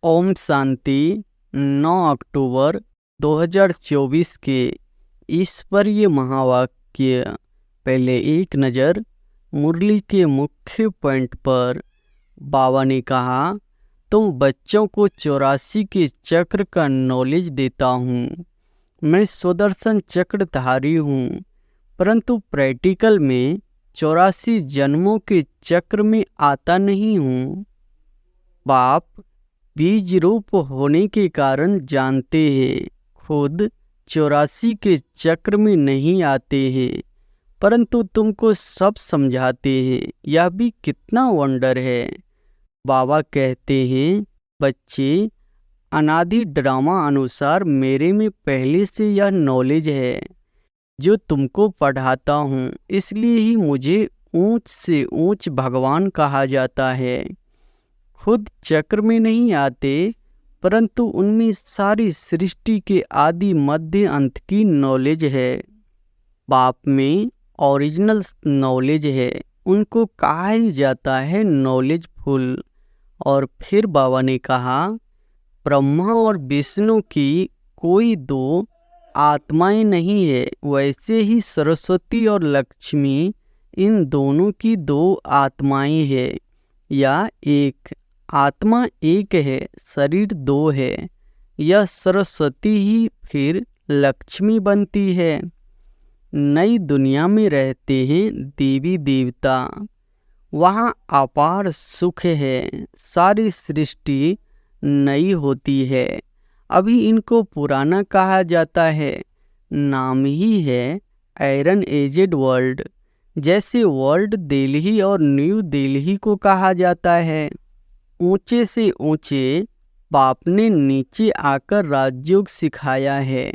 ओम शांति। 9 अक्टूबर 2024 के ईश्वरीय महावाक्य। पहले एक नज़र मुरली के मुख्य पॉइंट पर। बाबा ने कहा, तुम बच्चों को 84 के चक्र का नॉलेज देता हूँ। मैं सुदर्शन चक्रधारी हूँ, परंतु प्रैक्टिकल में 84 जन्मों के चक्र में आता नहीं हूँ। बाप बीज रूप होने के कारण जानते हैं, खुद 84 के चक्र में नहीं आते हैं, परंतु तुमको सब समझाते हैं। यह भी कितना वंडर है। बाबा कहते हैं, बच्चे, अनादि ड्रामा अनुसार मेरे में पहले से यह नॉलेज है जो तुमको पढ़ाता हूँ, इसलिए ही मुझे ऊंच से ऊंच भगवान कहा जाता है। खुद चक्र में नहीं आते, परंतु उनमें सारी सृष्टि के आदि मध्य अंत की नॉलेज है। बाप में ओरिजिनल नॉलेज है, उनको कहा ही जाता है नॉलेजफुल। और फिर बाबा ने कहा, ब्रह्मा और विष्णु की कोई दो आत्माएं नहीं है, वैसे ही सरस्वती और लक्ष्मी इन दोनों की दो आत्माएं है, या एक आत्मा एक है, शरीर दो है। यह सरस्वती ही फिर लक्ष्मी बनती है। नई दुनिया में रहते हैं देवी देवता, वहाँ अपार सुख है, सारी सृष्टि नई होती है। अभी इनको पुराना कहा जाता है, नाम ही है आयरन एजेड वर्ल्ड। जैसे वर्ल्ड दिल्ली और न्यू दिल्ली को कहा जाता है। ऊंचे से ऊंचे बाप ने नीचे आकर राजयोग सिखाया है।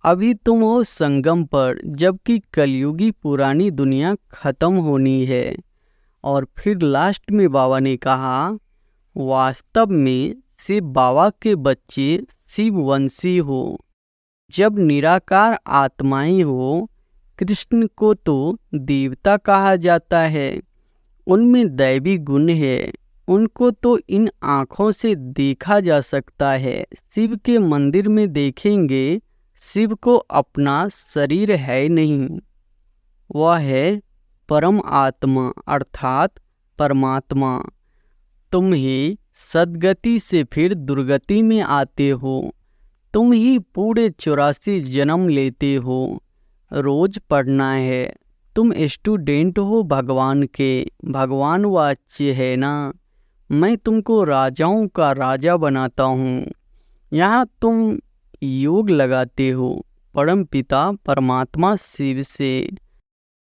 अभी तुम हो संगम पर, जबकि कलयुगी पुरानी दुनिया खत्म होनी है। और फिर लास्ट में बाबा ने कहा, वास्तव में शिव बाबा के बच्चे शिववंशी हो। जब निराकार आत्माएं हो, कृष्ण को तो देवता कहा जाता है, उनमें दैवी गुण है, उनको तो इन आँखों से देखा जा सकता है। शिव के मंदिर में देखेंगे, शिव को अपना शरीर है नहीं, वह है परम आत्मा अर्थात परमात्मा। तुम ही सद्गति से फिर दुर्गति में आते हो, तुम ही पूरे 84 जन्म लेते हो। रोज पढ़ना है, तुम स्टूडेंट हो भगवान के, भगवान वाच्य है ना। मैं तुमको राजाओं का राजा बनाता हूँ। यहाँ तुम योग लगाते हो परम पिता परमात्मा शिव से,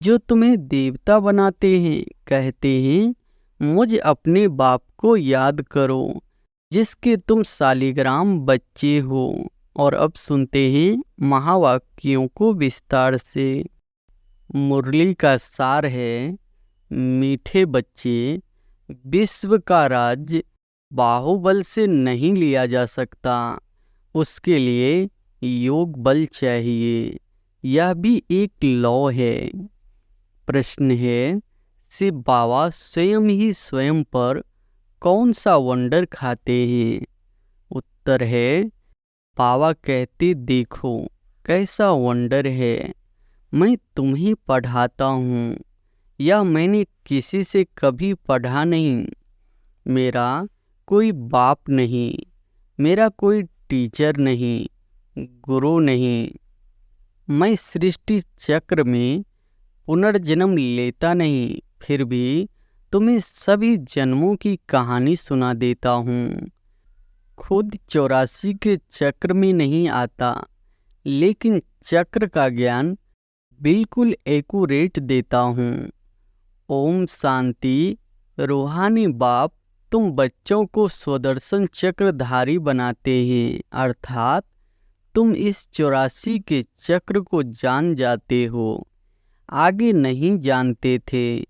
जो तुम्हें देवता बनाते हैं। कहते हैं, मुझ अपने बाप को याद करो, जिसके तुम शालिग्राम बच्चे हो। और अब सुनते हैं महावाक्यों को विस्तार से। मुरली का सार है, मीठे बच्चे, विश्व का राज्य बाहुबल से नहीं लिया जा सकता, उसके लिए योग बल चाहिए। यह भी एक लॉ है। प्रश्न है, शिव बाबा स्वयं ही स्वयं पर कौन सा वंडर खाते हैं? उत्तर है, बाबा कहते, देखो कैसा वंडर है, मैं तुम्हें पढ़ाता हूँ। यह मैंने किसी से कभी पढ़ा नहीं। मेरा कोई बाप नहीं, मेरा कोई टीचर नहीं, गुरु नहीं। मैं सृष्टि चक्र में पुनर्जन्म लेता नहीं, फिर भी तुम्हें सभी जन्मों की कहानी सुना देता हूँ। खुद 84 के चक्र में नहीं आता, लेकिन चक्र का ज्ञान बिल्कुल एक्यूरेट देता हूँ। ओम शांति। रूहानी बाप तुम बच्चों को स्वदर्शन चक्रधारी बनाते हैं, अर्थात तुम इस 84 के चक्र को जान जाते हो। आगे नहीं जानते थे,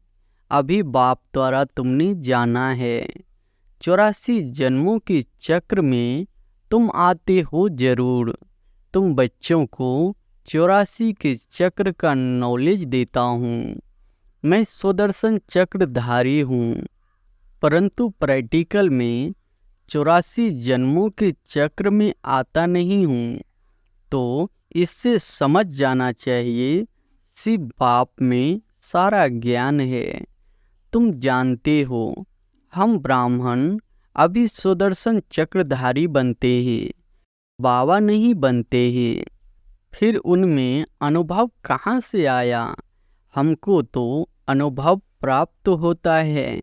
अभी बाप द्वारा तुमने जाना है। 84 जन्मों के चक्र में तुम आते हो जरूर। तुम बच्चों को 84 के चक्र का नॉलेज देता हूँ। मैं सुदर्शन चक्रधारी हूँ, परंतु प्रैक्टिकल में 84 जन्मों के चक्र में आता नहीं हूँ, तो इससे समझ जाना चाहिए शिव बाप में सारा ज्ञान है। तुम जानते हो, हम ब्राह्मण अभी सुदर्शन चक्रधारी बनते हैं, बाबा नहीं बनते हैं। फिर उनमें अनुभव कहाँ से आया? हमको तो अनुभव प्राप्त होता है।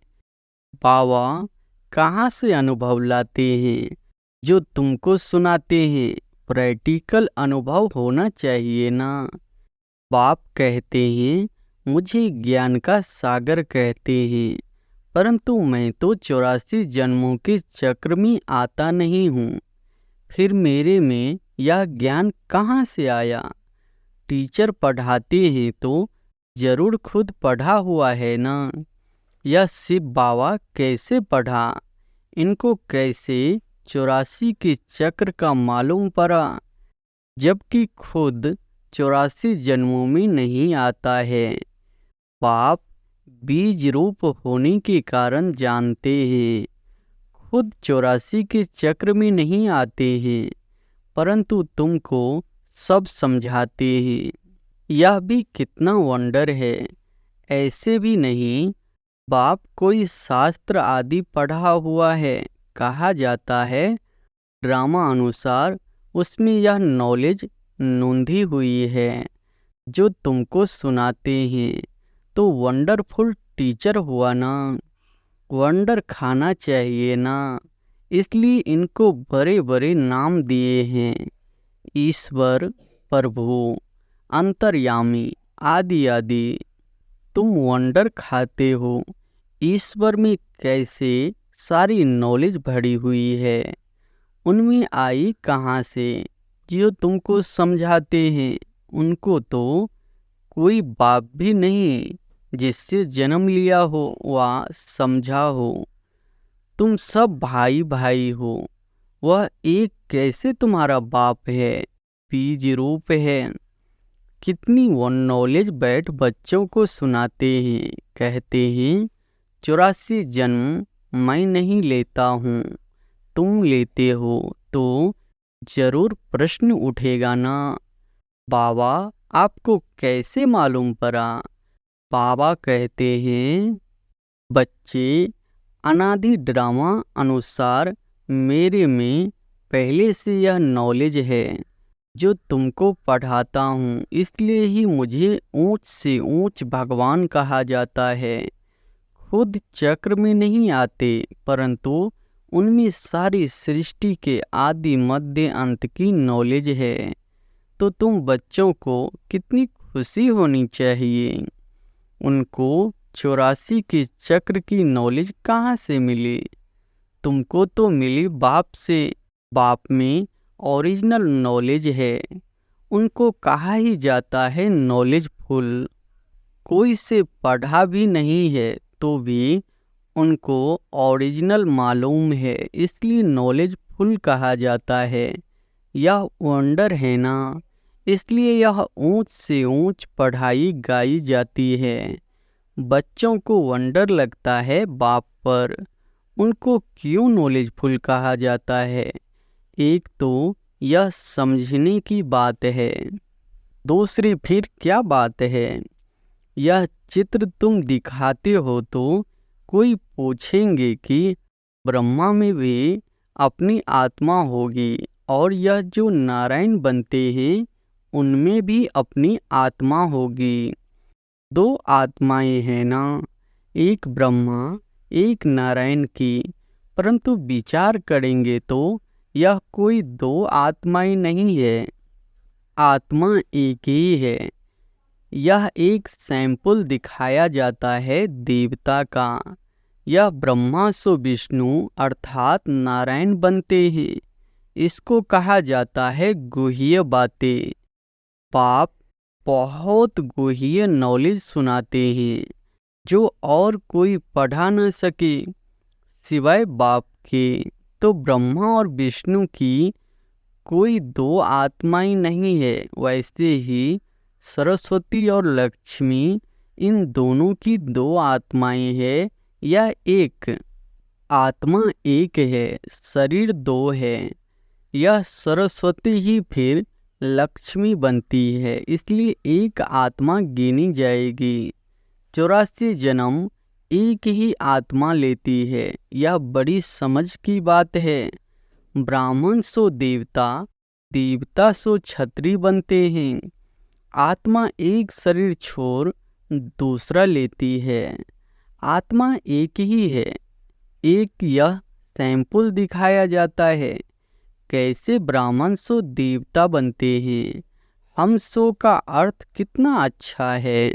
बाबा कहाँ से अनुभव लाते हैं? जो तुमको सुनाते हैं। प्रैक्टिकल अनुभव होना चाहिए ना। बाप कहते हैं, मुझे ज्ञान का सागर कहते हैं, परंतु मैं तो 84 जन्मों के चक्र में आता नहीं हूँ। फिर मेरे में यह ज्ञान कहाँ से आया? टीचर पढ़ाते हैं तो जरूर खुद पढ़ा हुआ है ना। यह शिव बाबा कैसे पढ़ा? इनको कैसे 84 के चक्र का मालूम पड़ा, जबकि खुद 84 जन्मों में नहीं आता है? बाप बीज रूप होने के कारण जानते हैं। खुद 84 के चक्र में नहीं आते हैं, परंतु तुमको सब समझाते हैं। यह भी कितना वंडर है। ऐसे भी नहीं, बाप कोई शास्त्र आदि पढ़ा हुआ है। कहा जाता है ड्रामा अनुसार उसमें यह नॉलेज नोंधी हुई है जो तुमको सुनाते हैं। तो वंडरफुल टीचर हुआ ना। वंडर खाना चाहिए ना, इसलिए इनको बड़े बड़े नाम दिए हैं। ईश्वर, प्रभु, अंतर्यामी आदि आदि। तुम वंडर खाते हो। ईश्वर में कैसे सारी नॉलेज भरी हुई है? उनमें आई कहाँ से जो तुमको समझाते हैं? उनको तो कोई बाप भी नहीं जिससे जन्म लिया हो वा समझा हो। तुम सब भाई भाई हो। वह एक कैसे तुम्हारा बाप है? बीज रूप है। कितनी वन नॉलेज बैठ बच्चों को सुनाते हैं। कहते हैं 84 जन्म मैं नहीं लेता हूँ, तुम लेते हो। तो जरूर प्रश्न उठेगा ना, बाबा आपको कैसे मालूम पड़ा? बाबा कहते हैं, बच्चे अनादि ड्रामा अनुसार मेरे में पहले से यह नॉलेज है जो तुमको पढ़ाता हूँ। इसलिए ही मुझे ऊंच से ऊंच भगवान कहा जाता है। खुद चक्र में नहीं आते, परंतु उनमें सारी सृष्टि के आदि मध्य अंत की नॉलेज है। तो तुम बच्चों को कितनी खुशी होनी चाहिए। उनको 84 के चक्र की नॉलेज कहाँ से मिली? तुमको तो मिली बाप से। बाप में ओरिजिनल नॉलेज है। उनको कहा ही जाता है नॉलेजफुल। कोई से पढ़ा भी नहीं है तो भी उनको ओरिजिनल मालूम है, इसलिए नॉलेजफुल कहा जाता है। यह वंडर है ना, इसलिए यह ऊंच से ऊंच पढ़ाई गाई जाती है। बच्चों को वंडर लगता है बाप पर। उनको क्यों नॉलेजफुल कहा जाता है? एक तो यह समझने की बात है, दूसरी फिर क्या बात है? यह चित्र तुम दिखाते हो तो कोई पूछेंगे कि ब्रह्मा में भी अपनी आत्मा होगी, और यह जो नारायण बनते हैं उनमें भी अपनी आत्मा होगी। दो आत्माएं हैं ना, एक ब्रह्मा एक नारायण की। परंतु विचार करेंगे तो यह कोई दो आत्माएं नहीं है, आत्मा एक ही है। यह एक सैंपल दिखाया जाता है देवता का। यह ब्रह्मा सो विष्णु अर्थात नारायण बनते हैं। इसको कहा जाता है गुह्य बातें। बाप बहुत गुह्य नॉलेज सुनाते हैं जो और कोई पढ़ा न सके सिवाय बाप के। तो ब्रह्मा और विष्णु की कोई दो आत्माएं नहीं है। वैसे ही सरस्वती और लक्ष्मी इन दोनों की दो आत्माएं हैं या एक? आत्मा एक है, शरीर दो है। यह सरस्वती ही फिर लक्ष्मी बनती है, इसलिए एक आत्मा गिनी जाएगी। 84 जन्म एक ही आत्मा लेती है, यह बड़ी समझ की बात है। ब्राह्मण सो देवता, देवता सो क्षत्रिय बनते हैं। आत्मा एक शरीर छोड़ दूसरा लेती है। आत्मा एक ही है। एक यह सैंपल दिखाया जाता है, कैसे ब्राह्मण सो देवता बनते हैं। हम सो का अर्थ कितना अच्छा है।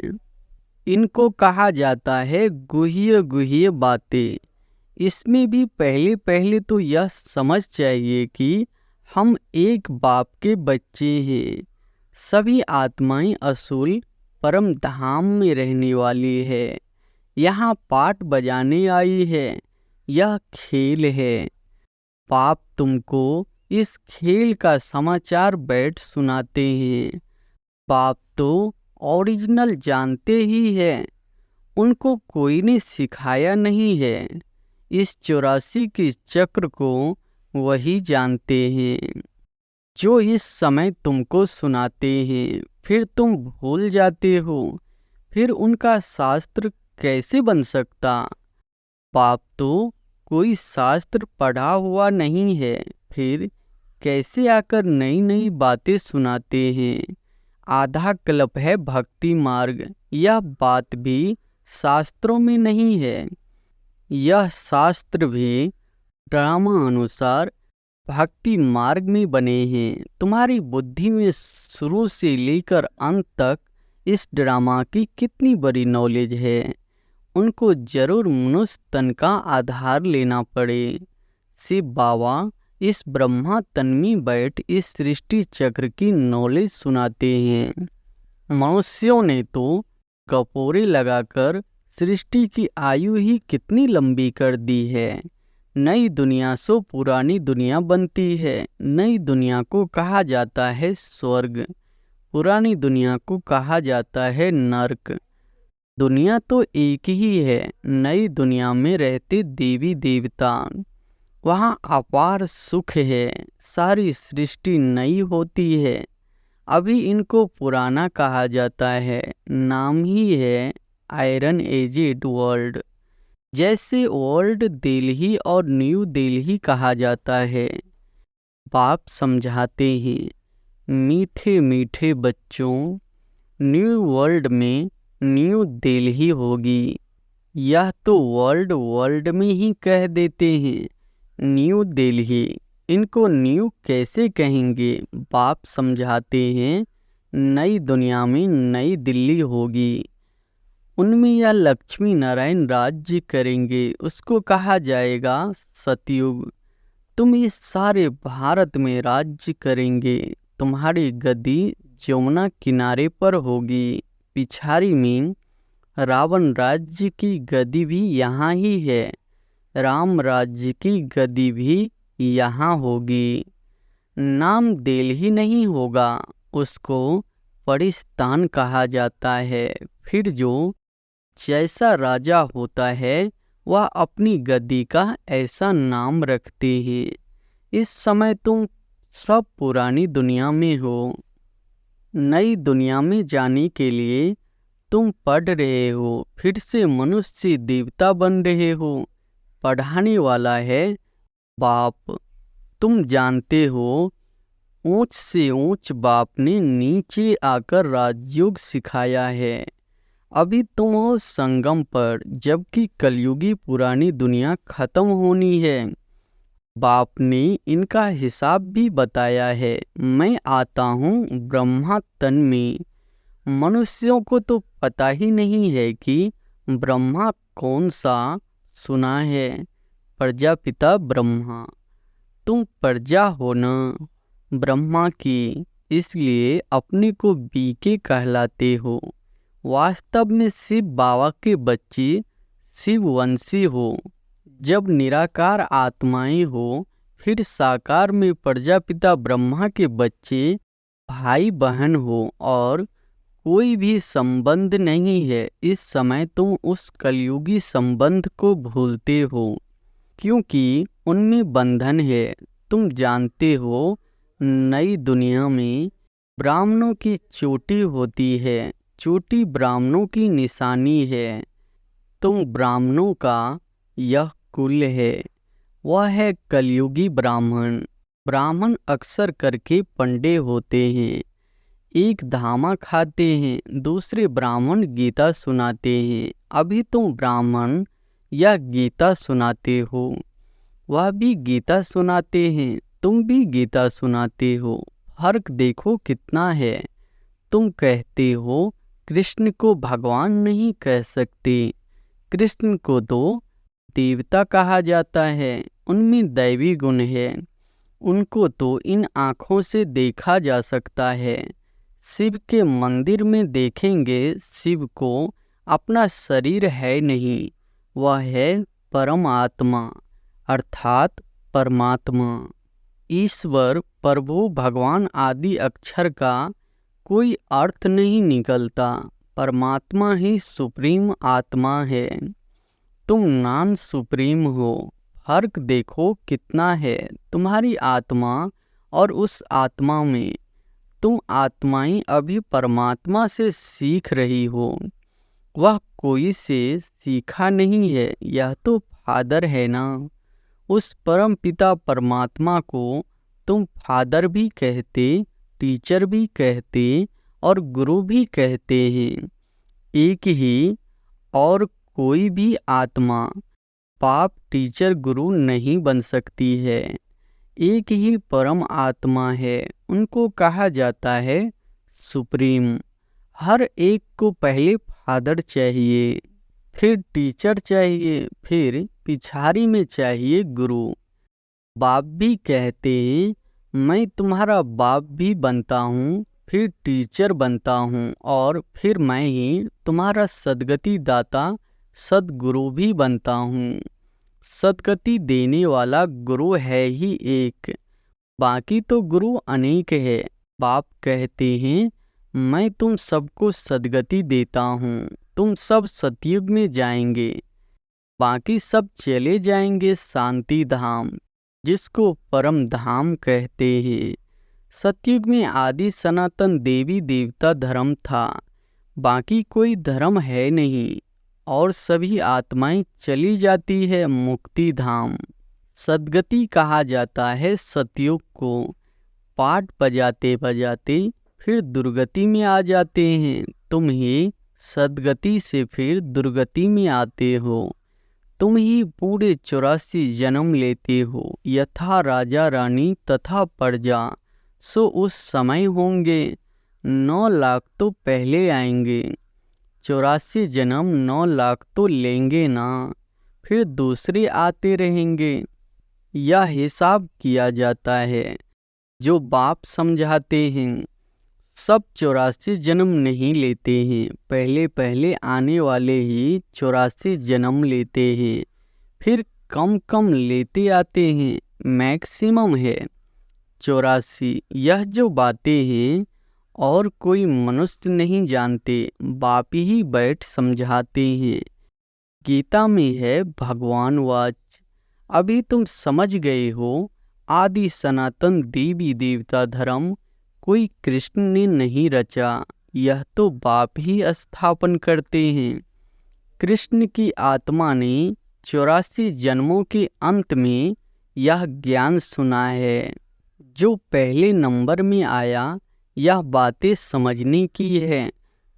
इनको कहा जाता है गुह्य गुह्य बातें। इसमें भी पहले पहले तो यह समझ चाहिए कि हम एक बाप के बच्चे हैं। सभी आत्माएं असूल परम धाम में रहने वाली है। यहाँ पाठ बजाने आई है। यह खेल है। बाप तुमको इस खेल का समाचार बैठ सुनाते हैं। बाप तो ओरिजिनल जानते ही है, उनको कोई ने सिखाया नहीं है। इस 84 के चक्र को वही जानते हैं, जो इस समय तुमको सुनाते हैं। फिर तुम भूल जाते हो, फिर उनका शास्त्र कैसे बन सकता। बाप तो कोई शास्त्र पढ़ा हुआ नहीं है, फिर कैसे आकर नई नई बातें सुनाते हैं। आधा कल्प है भक्ति मार्ग, यह बात भी शास्त्रों में नहीं है। यह शास्त्र भी ड्रामा अनुसार भक्ति मार्ग में बने हैं। तुम्हारी बुद्धि में शुरू से लेकर अंत तक इस ड्रामा की कितनी बड़ी नॉलेज है। उनको जरूर मनुष्य तन का आधार लेना पड़े। शिव बाबा इस ब्रह्मा तन में बैठ इस सृष्टि चक्र की नॉलेज सुनाते हैं। मनुष्यों ने तो कपोरे लगाकर सृष्टि की आयु ही कितनी लंबी कर दी है। नई दुनिया सो पुरानी दुनिया बनती है। नई दुनिया को कहा जाता है स्वर्ग, पुरानी दुनिया को कहा जाता है नर्क। दुनिया तो एक ही है। नई दुनिया में रहते देवी देवता, वहाँ अपार सुख है। सारी सृष्टि नई होती है। अभी इनको पुराना कहा जाता है, नाम ही है आयरन एजेड वर्ल्ड। जैसे ओल्ड दिल्ली और न्यू दिल्ली कहा जाता है। बाप समझाते हैं, मीठे मीठे बच्चों, न्यू वर्ल्ड में न्यू दिल्ली होगी। यह तो वर्ल्ड वर्ल्ड में ही कह देते हैं, न्यू दिल्ली। इनको न्यू कैसे कहेंगे। बाप समझाते हैं, नई दुनिया में नई दिल्ली होगी। उनमें यह लक्ष्मी नारायण राज्य करेंगे, उसको कहा जाएगा सतयुग। तुम इस सारे भारत में राज्य करेंगे। तुम्हारी गद्दी यमुना किनारे पर होगी। पिछाड़ी में रावण राज्य की गद्दी भी यहाँ ही है। राम राज्य की गद्दी भी यहाँ होगी। नाम दिल्ली नहीं होगा, उसको परिस्तान कहा जाता है। फिर जो जैसा राजा होता है वह अपनी गद्दी का ऐसा नाम रखते हैं। इस समय तुम सब पुरानी दुनिया में हो। नई दुनिया में जाने के लिए तुम पढ़ रहे हो, फिर से मनुष्य से देवता बन रहे हो। पढ़ाने वाला है बाप। तुम जानते हो, ऊंच से ऊंच बाप ने नीचे आकर राजयोग सिखाया है। अभी तुम हो संगम पर, जबकि कलयुगी पुरानी दुनिया खत्म होनी है। बाप ने इनका हिसाब भी बताया है। मैं आता हूँ ब्रह्मा तन में। मनुष्यों को तो पता ही नहीं है कि ब्रह्मा कौन सा। सुना है प्रजापिता ब्रह्मा। तुम प्रजा हो न ब्रह्मा की, इसलिए अपने को बीके कहलाते हो। वास्तव में शिव बाबा के बच्चे शिववंशी हो। जब निराकार आत्माएं हो, फिर साकार में प्रजापिता ब्रह्मा के बच्चे भाई बहन हो और कोई भी संबंध नहीं है। इस समय तुम उस कलयुगी संबंध को भूलते हो। क्योंकि उनमें बंधन है। तुम जानते हो, नई दुनिया में ब्राह्मणों की चोटी होती है, चोटी ब्राह्मणों की निशानी है। तुम ब्राह्मणों का यह कुल है, वह है कलयुगी ब्राह्मण। ब्राह्मण अक्सर करके पंडे होते हैं, एक धामा खाते हैं, दूसरे ब्राह्मण गीता सुनाते हैं। अभी तुम ब्राह्मण या गीता सुनाते हो, वह भी गीता सुनाते हैं, तुम भी गीता सुनाते हो। फर्क देखो कितना है। तुम कहते हो कृष्ण को भगवान नहीं कह सकते, कृष्ण को तो देवता कहा जाता है, उनमें दैवी गुण है, उनको तो इन आँखों से देखा जा सकता है। शिव के मंदिर में देखेंगे, शिव को अपना शरीर है नहीं, वह है परमात्मा अर्थात परमात्मा। ईश्वर, प्रभु, भगवान आदि अक्षर का कोई अर्थ नहीं निकलता। परमात्मा ही सुप्रीम आत्मा है, तुम नॉन सुप्रीम हो। फर्क देखो कितना है तुम्हारी आत्मा और उस आत्मा में। तुम आत्माएं अभी परमात्मा से सीख रही हो, वह कोई से सीखा नहीं है, यह तो फादर है ना। उस परम पिता परमात्मा को तुम फादर भी कहते, टीचर भी कहते और गुरु भी कहते हैं। एक ही और कोई भी आत्मा पाप टीचर गुरु नहीं बन सकती है। एक ही परम आत्मा है, उनको कहा जाता है सुप्रीम। हर एक को पहले फादर चाहिए, फिर टीचर चाहिए, फिर पिछाड़ी में चाहिए गुरु। बाप भी कहते हैं, मैं तुम्हारा बाप भी बनता हूँ, फिर टीचर बनता हूँ और फिर मैं ही तुम्हारा सद्गति दाता सद्गुरु भी बनता हूँ। सद्गति देने वाला गुरु है ही एक, बाकी तो गुरु अनेक है। बाप कहते हैं, मैं तुम सबको सद्गति देता हूँ, तुम सब सतयुग में जाएंगे, बाकी सब चले जाएंगे शांति धाम, जिसको परम धाम कहते हैं। सतयुग में आदि सनातन देवी देवता धर्म था, बाकी कोई धर्म है नहीं, और सभी आत्माएं चली जाती है मुक्ति धाम। सद्गति कहा जाता है सतयुग को। पाठ बजाते बजाते फिर दुर्गति में आ जाते हैं, तुम ही सद्गति से फिर दुर्गति में आते हो। तुम ही पूरे 84 जन्म लेते हो, यथा राजा रानी तथा प्रजा। सो उस समय होंगे 9 लाख तो पहले आएंगे, 84 जन्म 9 लाख तो लेंगे ना, फिर दूसरे आते रहेंगे। यह हिसाब किया जाता है, जो बाप समझाते हैं। सब 84 जन्म नहीं लेते हैं, पहले पहले आने वाले ही 84 जन्म लेते हैं, फिर कम कम लेते आते हैं। मैक्सिमम है 84। यह जो बातें हैं और कोई मनुष्य नहीं जानते, बाप ही बैठ समझाते हैं। गीता में है भगवान वाच। अभी तुम समझ गए हो, आदि सनातन देवी देवता धर्म कोई कृष्ण ने नहीं रचा, यह तो बाप ही स्थापन करते हैं। कृष्ण की आत्मा ने 84 जन्मों के अंत में यह ज्ञान सुना है। जो पहले नंबर में आया, यह बातें समझने की है,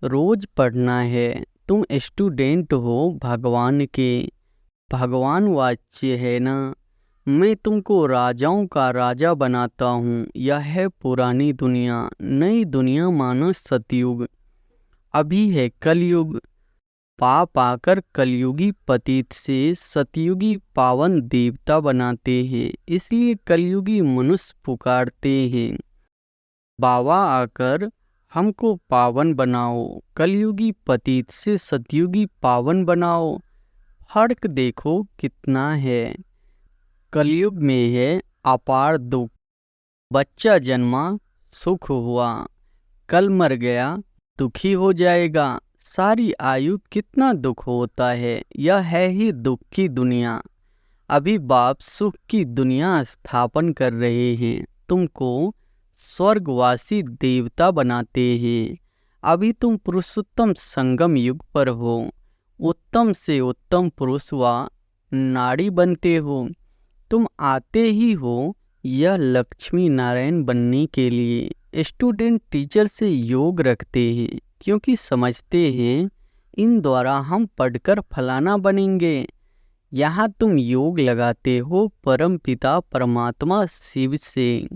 रोज पढ़ना है। तुम स्टूडेंट हो भगवान के, भगवान वाच्य है ना। मैं तुमको राजाओं का राजा बनाता हूँ। यह है पुरानी दुनिया, नई दुनिया मानो सतयुग। अभी है कलयुग। पाप आकर कलयुगी पतित से सतयुगी पावन देवता बनाते हैं, इसलिए कलयुगी मनुष्य पुकारते हैं, बाबा आकर हमको पावन बनाओ। कलयुगी पतित से सतयुगी पावन बनाओ। फर्क देखो कितना है। कलयुग में है अपार दुख। बच्चा जन्मा सुख हुआ, कल मर गया दुखी हो जाएगा। सारी आयु कितना दुख होता है। यह है ही दुख की दुनिया। अभी बाप सुख की दुनिया स्थापन कर रहे हैं, तुमको स्वर्गवासी देवता बनाते हैं। अभी तुम पुरुषोत्तम संगम युग पर हो, उत्तम से उत्तम पुरुष व नारी बनते हो। तुम आते ही हो यह लक्ष्मी नारायण बनने के लिए। स्टूडेंट टीचर से योग रखते हैं क्योंकि समझते हैं इन द्वारा हम पढ़कर फलाना बनेंगे। यहाँ तुम योग लगाते हो परम पिता परमात्मा शिव से,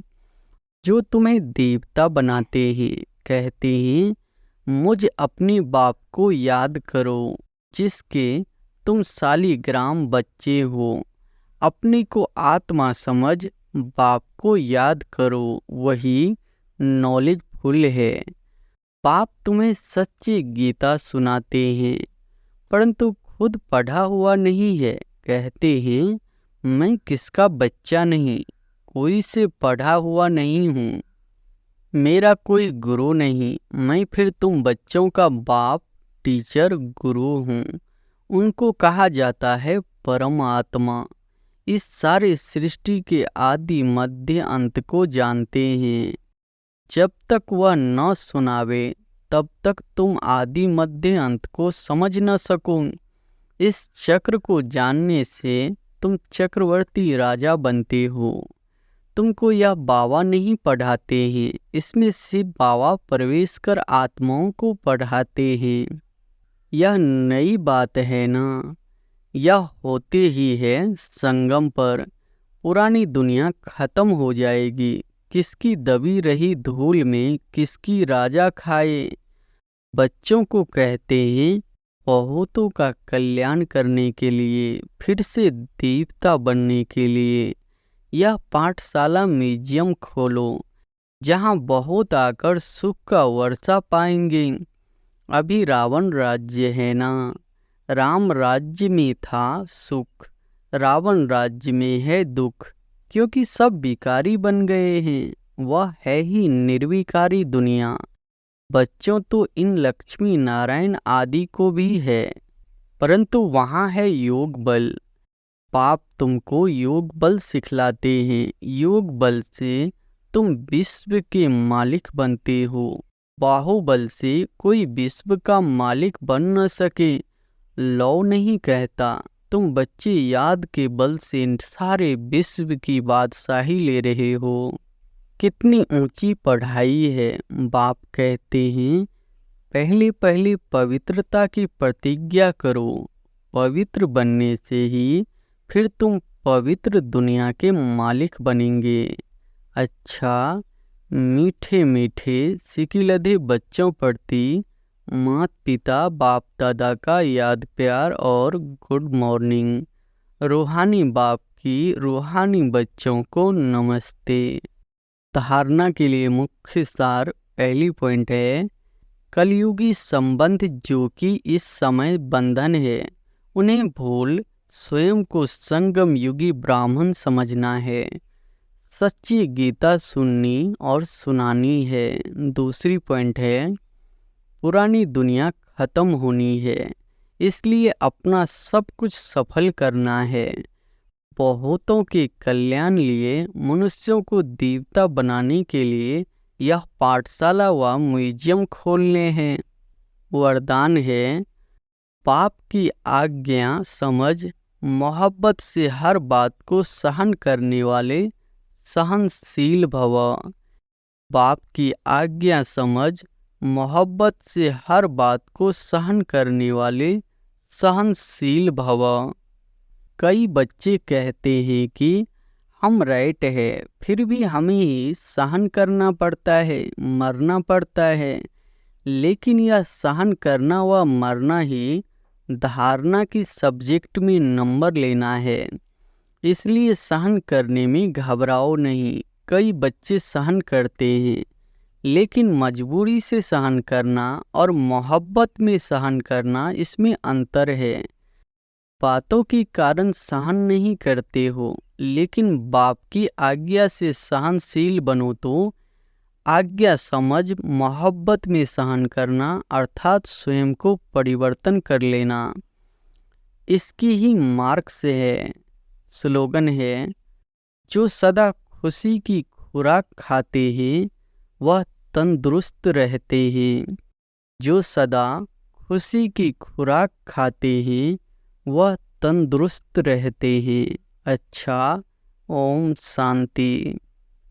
जो तुम्हें देवता बनाते हैं। कहते हैं मुझ अपने बाप को याद करो, जिसके तुम शालिग्राम बच्चे हो। अपने को आत्मा समझ बाप को याद करो, वही नॉलेजफुल है। बाप तुम्हें सच्ची गीता सुनाते हैं, परंतु खुद पढ़ा हुआ नहीं है। कहते हैं मैं किसका बच्चा नहीं, कोई से पढ़ा हुआ नहीं हूँ, मेरा कोई गुरु नहीं। मैं फिर तुम बच्चों का बाप टीचर गुरु हूँ। उनको कहा जाता है परमात्मा। इस सारे सृष्टि के आदि मध्य अंत को जानते हैं। जब तक वह न सुनावे तब तक तुम आदि मध्य अंत को समझ न सको। इस चक्र को जानने से तुम चक्रवर्ती राजा बनते हो। तुमको यह बाबा नहीं पढ़ाते हैं, इसमें से बाबा प्रवेश कर आत्माओं को पढ़ाते हैं। यह नई बात है ना? यह होते ही है संगम पर। पुरानी दुनिया खत्म हो जाएगी। किसकी दबी रही धूल में किसकी राजा खाए। बच्चों को कहते हैं बहुतों का कल्याण करने के लिए, फिर से देवता बनने के लिए यह पाठशाला म्यूजियम खोलो, जहाँ बहुत आकर सुख का वर्षा पाएंगे। अभी रावण राज्य है ना? राम राज्य में था सुख, रावण राज्य में है दुख, क्योंकि सब विकारी बन गए हैं। वह है ही निर्विकारी दुनिया। बच्चों तो इन लक्ष्मी नारायण आदि को भी है, परंतु वहाँ है योग बल। पाप तुमको योग बल सिखलाते हैं। योग बल से तुम विश्व के मालिक बनते हो। बाहुबल से कोई विश्व का मालिक बन न सके। लौ नहीं कहता, तुम बच्चे याद के बल से सारे विश्व की बादशाही ले रहे हो। कितनी ऊंची पढ़ाई है। बाप कहते हैं पहले पहले पवित्रता की प्रतिज्ञा करो। पवित्र बनने से ही फिर तुम पवित्र दुनिया के मालिक बनेंगे। अच्छा, मीठे मीठे सिकिलधे बच्चों प्रति माता पिता बाप दादा का याद प्यार और गुड मॉर्निंग। रूहानी बाप की रूहानी बच्चों को नमस्ते। धारणा के लिए मुख्य सार पहली पॉइंट है कलयुगी संबंध जो कि इस समय बंधन है, उन्हें भूल स्वयं को संगम युगी ब्राह्मण समझना है। सच्ची गीता सुननी और सुनानी है। दूसरी पॉइंट है पुरानी दुनिया खत्म होनी है, इसलिए अपना सब कुछ सफल करना है। बहुतों के कल्याण लिए मनुष्यों को देवता बनाने के लिए यह पाठशाला व म्यूजियम खोलने हैं। वरदान है पाप की आज्ञा समझ मोहब्बत से हर बात को सहन करने वाले सहनशील भव। बाप की आज्ञा समझ मोहब्बत से हर बात को सहन करने वाले सहनशील भव। कई बच्चे कहते हैं कि हम राइट है, फिर भी हमें ही सहन करना पड़ता है, मरना पड़ता है। लेकिन यह सहन करना व मरना ही धारणा की सब्जेक्ट में नंबर लेना है, इसलिए सहन करने में घबराओ नहीं। कई बच्चे सहन करते हैं, लेकिन मजबूरी से सहन करना और मोहब्बत में सहन करना, इसमें अंतर है। बातों के कारण सहन नहीं करते हो, लेकिन बाप की आज्ञा से सहनशील बनो तो आज्ञा समझ मोहब्बत में सहन करना अर्थात स्वयं को परिवर्तन कर लेना, इसकी ही मार्ग से है। स्लोगन है, जो सदा खुशी की खुराक खाते हैं वह तंदुरुस्त रहते हैं। जो सदा खुशी की खुराक खाते हैं वह तंदुरुस्त रहते हैं। अच्छा, ओम शांति।